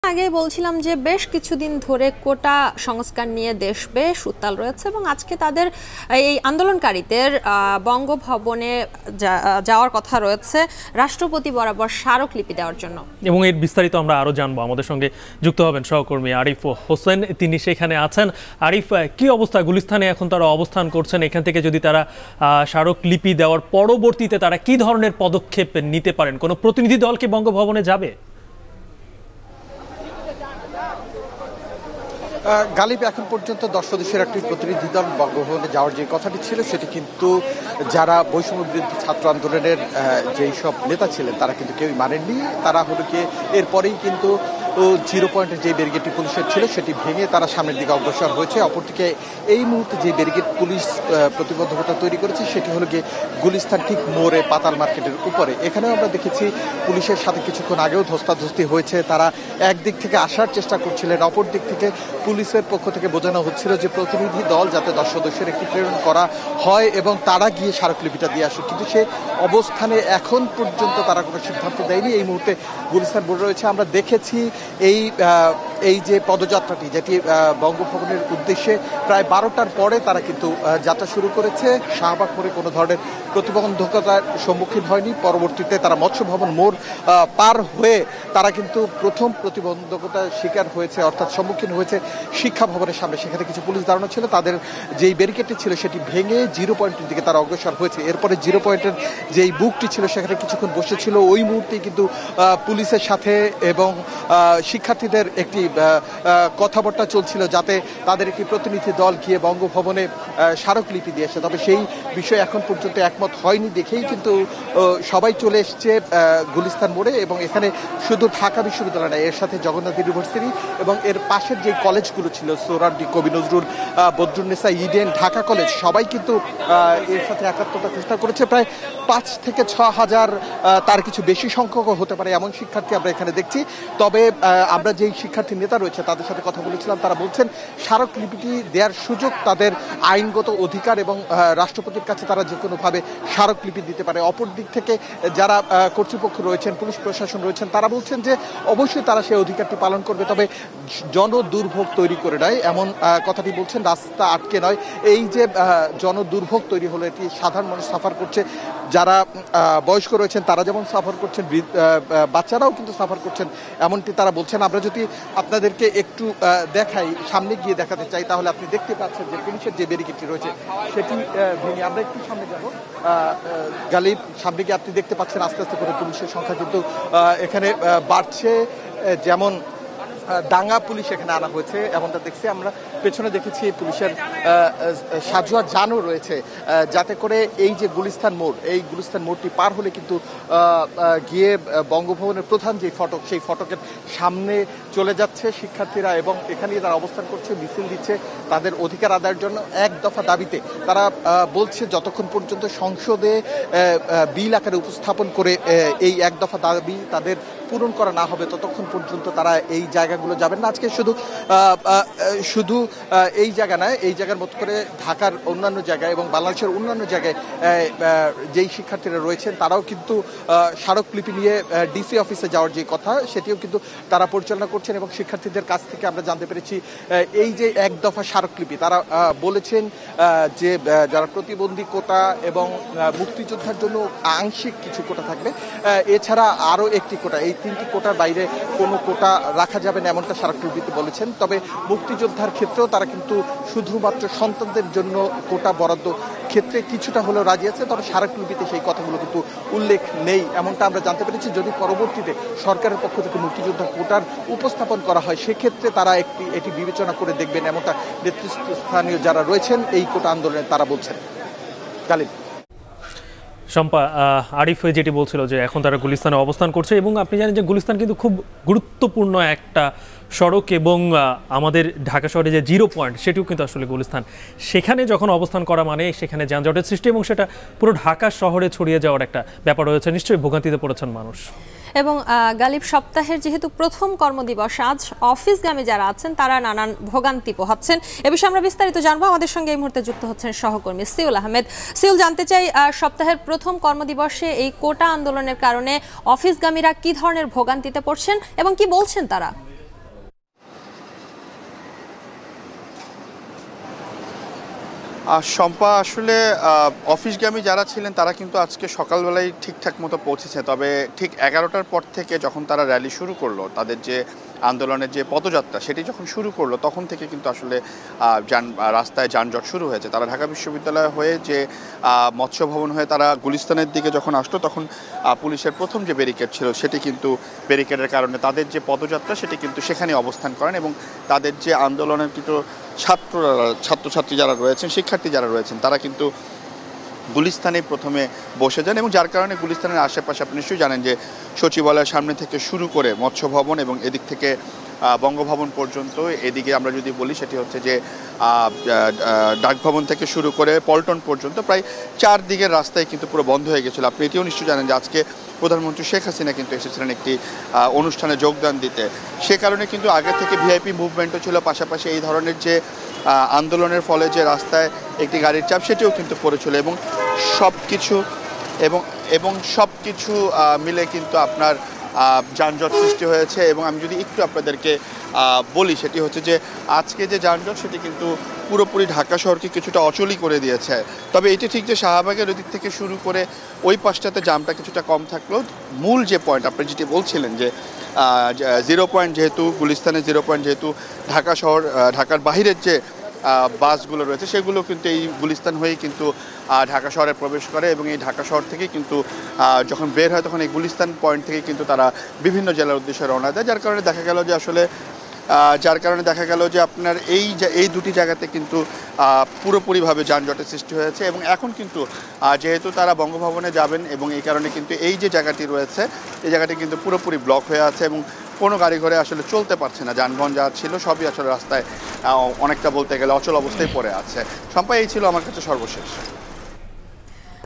আগেই বলছিলাম যে বেশ কিছুদিন ধরে কোটা সংস্কার নিয়ে দেশ বেশ উত্তাল রয়েছে এবং আজকে তাদের এই আন্দোলনকারীদের বঙ্গভবনে যাওয়ার কথা রয়েছে রাষ্ট্রপতি বরাবর স্মারকলিপি দেওয়ার জন্য। এবং এর বিস্তারিত আমরা আরো জানবো। আমাদের সঙ্গে যুক্ত হবেন সহকর্মী আরিফ হোসেন, তিনি সেখানে আছেন। আরিফ, কি অবস্থা? গুলিস্তানে এখন তারা অবস্থান করছেন। এখান থেকে যদি তারা স্মারকলিপি দেওয়ার পরবর্তীতে তারা কি ধরনের পদক্ষেপ নিতে পারেন? কোনো প্রতিনিধি দল কি বঙ্গভবনে যাবে? গালিব, এখন পর্যন্ত 10 সদস্যের একটি প্রতিনিধি দল বঙ্গভবনে যাওয়ার যে কথাটি ছিল সেটি কিন্তু যারা বৈষম্য বিরোধী ছাত্র আন্দোলনের যেই সব নেতা ছিলেন তারা কিন্তু কেউই মানেননি। তারা হলো কি এরপরেই কিন্তু 0 পয়েন্টের যে ব্যারিকেডটি পুলিশের ছিল সেটি ভেঙে তারা সামনের দিকে অগ্রসর হয়েছে। অপরদিকে এই মুহূর্তে যে ব্যারিকেড পুলিশ প্রতিবন্ধকতা তৈরি করেছে সেটি হলো গিয়ে গুলিস্তান ঠিক মোড়ে পাতাল মার্কেটের উপরে। এখানেও আমরা দেখেছি পুলিশের সাথে কিছুক্ষণ আগেও ধস্তাধস্তি হয়েছে। তারা একদিক থেকে আসার চেষ্টা করছিলেন, অপর দিক থেকে পুলিশের পক্ষ থেকে বোঝানো হচ্ছিল যে প্রতিনিধি দল যাতে 10 সদস্যের একটি প্রেরণ করা হয় এবং তারা গিয়ে স্মারকলিপিটা দিয়ে আসুক। কিন্তু সে অবস্থানে এখন পর্যন্ত তারা কোনো সিদ্ধান্ত দেয়নি। এই মুহূর্তে গুলিস্তান মোড়ে রয়েছে। আমরা দেখেছি এই যে পদযাত্রাটি যেটি বঙ্গভবনের উদ্দেশ্যে প্রায় 12টার পরে তারা কিন্তু যাত্রা শুরু করেছে। শাহবাগ মোড়ে কোনো ধরনের প্রতিবন্ধকতার সম্মুখীন হয়নি। পরবর্তীতে তারা মৎস্য ভবন মোড় পার হয়ে তারা কিন্তু প্রথম প্রতিবন্ধকতার শিকার হয়েছে, অর্থাৎ সম্মুখীন হয়েছে শিক্ষা ভবনের সামনে। সেখানে কিছু পুলিশ দাঁড়ানো ছিল, তাদের যেই ব্যারিকেডটি ছিল সেটি ভেঙে 0 পয়েন্টের দিকে তারা অগ্রসর হয়েছে। এরপরে 0 পয়েন্টের যেই বুকটি ছিল সেখানে কিছুক্ষণ বসেছিল। ওই মুহূর্তেই কিন্তু পুলিশের সাথে এবং শিক্ষার্থীদের একটি কথাবার্তা চলছিল যাতে তাদের একটি প্রতিনিধি দল গিয়ে বঙ্গভবনে স্মারকলিপি দিয়েছে। তবে সেই বিষয়ে এখন পর্যন্ত একমত হয়নি দেখেই কিন্তু সবাই চলে এসছে গুলিস্তান মোড়ে। এবং এখানে শুধু ঢাকা বিশ্ববিদ্যালয় নয়, এর সাথে জগন্নাথ ইউনিভার্সিটি এবং এর পাশের যে কলেজগুলো ছিল সোহরাওয়ার্দী, কবি নজরুল, বদরুন্নেসা, ইডেন, ঢাকা কলেজ সবাই কিন্তু এর সাথে একাত্মতা ঘোষণা করেছে। প্রায় 5 থেকে 6 হাজার, তার কিছু বেশি সংখ্যক হতে পারে এমন শিক্ষার্থী আমরা এখানে দেখছি। তবে আমরা যেই শিক্ষার্থী নেতা রয়েছে তাদের সাথে কথা বলেছিলাম, তারা বলছেন স্মারকলিপিটি দেওয়ার সুযোগ তাদের আইনগত অধিকার এবং রাষ্ট্রপতির কাছে তারা যে কোনোভাবে স্মারকলিপি দিতে পারে। অপর দিক থেকে যারা কর্তৃপক্ষ রয়েছেন, পুলিশ প্রশাসন রয়েছেন, তারা বলছেন যে অবশ্যই তারা সেই অধিকারটি পালন করবে, তবে জনদুর্ভোগ তৈরি করে নয় এমন কথাটি বলছেন। রাস্তা আটকে নয়, এই যে জনদুর্ভোগ তৈরি হলো এটি সাধারণ মানুষ সাফার করছে। যারা বয়স্ক রয়েছেন তারা যেমন সাফার করছেন, বাচ্চারাও কিন্তু সাফার করছেন এমনটি তারা বলছেন। আমরা যদি আপনাদেরকে একটু দেখাই, সামনে গিয়ে দেখাতে চাই, তাহলে আপনি দেখতে পাচ্ছেন যে পুলিশের যে ব্যারিকেডটি রয়েছে সেটি ভেঙে আমরা একটু সামনে যাব। গালিব, সামনে গিয়ে আপনি দেখতে পাচ্ছেন আস্তে আস্তে করে পুলিশের সংখ্যা কিন্তু এখানে বাড়ছে। যেমন দাঙ্গা পুলিশ এখানে আনা হয়েছে এমনটা দেখছি আমরা। পেছনে দেখেছি পুলিশের সাজোয়া যানও রয়েছে যাতে করে এই যে গুলিস্তান মোড়, এই গুলিস্তান মোড়টি পার হলে কিন্তু গিয়ে বঙ্গভবনের প্রধান যে ফটক, সেই ফটকের সামনে চলে যাচ্ছে শিক্ষার্থীরা এবং এখানেই তারা অবস্থান করছে, মিছিল দিচ্ছে তাদের অধিকার আদায়ের জন্য। এক দফা দাবিতে তারা বলছে যতক্ষণ পর্যন্ত সংসদে বিল আকারে উপস্থাপন করে এই এক দফা দাবি তাদের পূরণ করা না হবে ততক্ষণ পর্যন্ত তারা এই জায়গাগুলো যাবেন না। আজকে শুধু এই জায়গা নয়, এই জায়গার মতো করে ঢাকার অন্যান্য জায়গায় এবং বাংলাদেশের অন্যান্য জায়গায় যেই শিক্ষার্থীরা রয়েছেন তারাও কিন্তু স্মারকলিপি নিয়ে ডিসি অফিসে যাওয়ার যে কথা সেটিও কিন্তু তারা পরিচালনা করছেন। এবং শিক্ষার্থীদের কাছ থেকে আমরা জানতে পেরেছি এই যে এক দফা স্মারকলিপি, তারা বলেছেন যে যারা প্রতিবন্ধী কোটা এবং মুক্তিযোদ্ধার জন্য আংশিক কিছু কোটা থাকবে, এছাড়া আরও একটি কোটা, এই 3টি কোটার বাইরে কোনো কোটা রাখা যাবে না এমনটা স্মারকলিপিতে বলেছেন। তবে মুক্তিযোদ্ধার ক্ষেত্রেও তারা কিন্তু শুধুমাত্র সন্তানদের জন্য কোটা বরাদ্দ ক্ষেত্রে কিছুটা হলেও রাজি আছে, তবে স্মারকলিপিতে সেই কথাগুলো কিন্তু উল্লেখ নেই এমনটা আমরা জানতে পেরেছি। যদি পরবর্তীতে সরকারের পক্ষ থেকে মুক্তিযোদ্ধা কোটার উপস্থাপন করা হয় সেক্ষেত্রে তারা এটি বিবেচনা করে দেখবেন এমনটা নেতৃস্থানীয় যারা রয়েছেন এই কোটা আন্দোলনে তারা বলছেন। গালিব, শম্পা, আরিফ যেটি বলছিল যে এখন তারা গুলিস্তানে অবস্থান করছে এবং আপনি জানেন যে গুলিস্তান কিন্তু খুব গুরুত্বপূর্ণ একটা সড়ক এবং আমাদের ঢাকা শহরে যে 0 পয়েন্ট সেটিও কিন্তু আসলে গুলিস্তান। সেখানে যখন অবস্থান করা মানে সেখানে যানজটের সৃষ্টি এবং সেটা পুরো ঢাকা শহরে ছড়িয়ে যাওয়ার একটা ব্যাপার রয়েছে। নিশ্চয়ই ভোগান্তিতে পড়েছেন মানুষ। এবং গালিব, সপ্তাহের যেহেতু প্রথম কর্মদিবস আজ, অফিসগামী যারা আছেন তারা নানান ভোগান্তি পোহাচ্ছেন। এ বিষয়ে আমরা বিস্তারিত জানবো। আমাদের সঙ্গে এই মুহূর্তে যুক্ত হচ্ছেন সহকর্মী সিউল আহমেদ। সিউল, জানতে চাই সপ্তাহের প্রথম কর্মদিবসে এই কোটা আন্দোলনের কারণে অফিসগামীরা কি ধরনের ভোগান্তিতে পড়ছেন এবং কি বলছেন তারা? শম্পা, আসলে অফিসগামী যারা ছিলেন তারা কিন্তু আজকে সকালবেলায় ঠিকঠাক মতো পৌঁছেছে, তবে ঠিক 11টার পর থেকে যখন তারা র্যালি শুরু করলো, তাদের যে আন্দোলনের যে পদযাত্রা সেটি যখন শুরু করলো, তখন থেকে কিন্তু আসলে রাস্তায় যানজট শুরু হয়েছে। তারা ঢাকা বিশ্ববিদ্যালয় হয়ে যে মৎস্য ভবন হয়ে তারা গুলিস্তানের দিকে যখন আসলো, তখন পুলিশের প্রথম যে ব্যারিকেড ছিল সেটি কিন্তু ব্যারিকেডের কারণে তাদের যে পদযাত্রা সেটি কিন্তু সেখানে অবস্থান করেন, এবং তাদের যে আন্দোলনের কিন্তু ছাত্রছাত্রী যারা রয়েছেন, শিক্ষার্থী যারা রয়েছেন, তারা কিন্তু গুলিস্তানে প্রথমে বসে যান, এবং যার কারণে গুলিস্তানের আশেপাশে আপনি নিশ্চয়ই জানেন যে সচিবালয়ের সামনে থেকে শুরু করে মৎস্য ভবন এবং এদিক থেকে বঙ্গভবন পর্যন্ত, এদিকে আমরা যদি বলি সেটি হচ্ছে যে ডাকভবন থেকে শুরু করে পল্টন পর্যন্ত প্রায় 4 দিকের রাস্তায় কিন্তু পুরো বন্ধ হয়ে গেছিলো। আপনি এটিও নিশ্চয়ই জানেন যে আজকে প্রধানমন্ত্রী শেখ হাসিনা কিন্তু এসেছিলেন একটি অনুষ্ঠানে যোগদান দিতে। সে কারণে কিন্তু আগে থেকে ভিআইপি মুভমেন্টও ছিল, পাশাপাশি এই ধরনের যে আন্দোলনের ফলে যে রাস্তায় একটি গাড়ির চাপ সেটিও কিন্তু পড়েছিল, এবং সব কিছু মিলে কিন্তু আপনার যানজট সৃষ্টি হয়েছে। এবং আমি যদি একটু আপনাদেরকে বলি, সেটি হচ্ছে যে আজকে যে যানজট সেটি কিন্তু পুরোপুরি ঢাকা শহরকে কিছুটা অচলই করে দিয়েছে। তবে এটি ঠিক যে শাহবাগের ওদিক থেকে শুরু করে ওই পাশটাতে জামটা কিছুটা কম থাকলেও মূল যে পয়েন্ট আপনি যেটি বলছিলেন যে 0 পয়েন্ট, যেহেতু গুলিস্তানের 0 পয়েন্ট, যেহেতু ঢাকা শহর, ঢাকার বাহিরের যে বাসগুলো রয়েছে সেগুলো কিন্তু এই গুলিস্তান হয়েই কিন্তু ঢাকা শহরে প্রবেশ করে, এবং এই ঢাকা শহর থেকে কিন্তু যখন বের হয় তখন এই গুলিস্তান পয়েন্ট থেকে কিন্তু তারা বিভিন্ন জেলার উদ্দেশ্যে রওনা দেয়, যার কারণে দেখা গেল যে আপনার এই দুটি জায়গাতে কিন্তু পুরোপুরিভাবে যানজটের সৃষ্টি হয়েছে। এবং এখন কিন্তু যেহেতু তারা বঙ্গভবনে যাবেন, এবং এই কারণে কিন্তু এই যে জায়গাটি রয়েছে এই জায়গাটি কিন্তু পুরোপুরি ব্লক হয়ে আছে, এবং কোনো গাড়ি ঘোড়ে আসলে চলতে পারছে না। যানবাহন যা ছিল সবই আসলে রাস্তায় অনেকটা বলতে গেলে অচল অবস্থায় পড়ে আছে। সম্পা, এই ছিল আমার কাছে সর্বশেষ।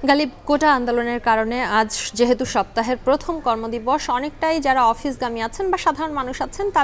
গালিব, কোটা আন্দোলনের কারণে আজ যেহেতু সপ্তাহের প্রথম কর্মদিবস, অনেকটাই যারা অফিসগামী আছেন বা সাধারণ মানুষ আছেন তাদের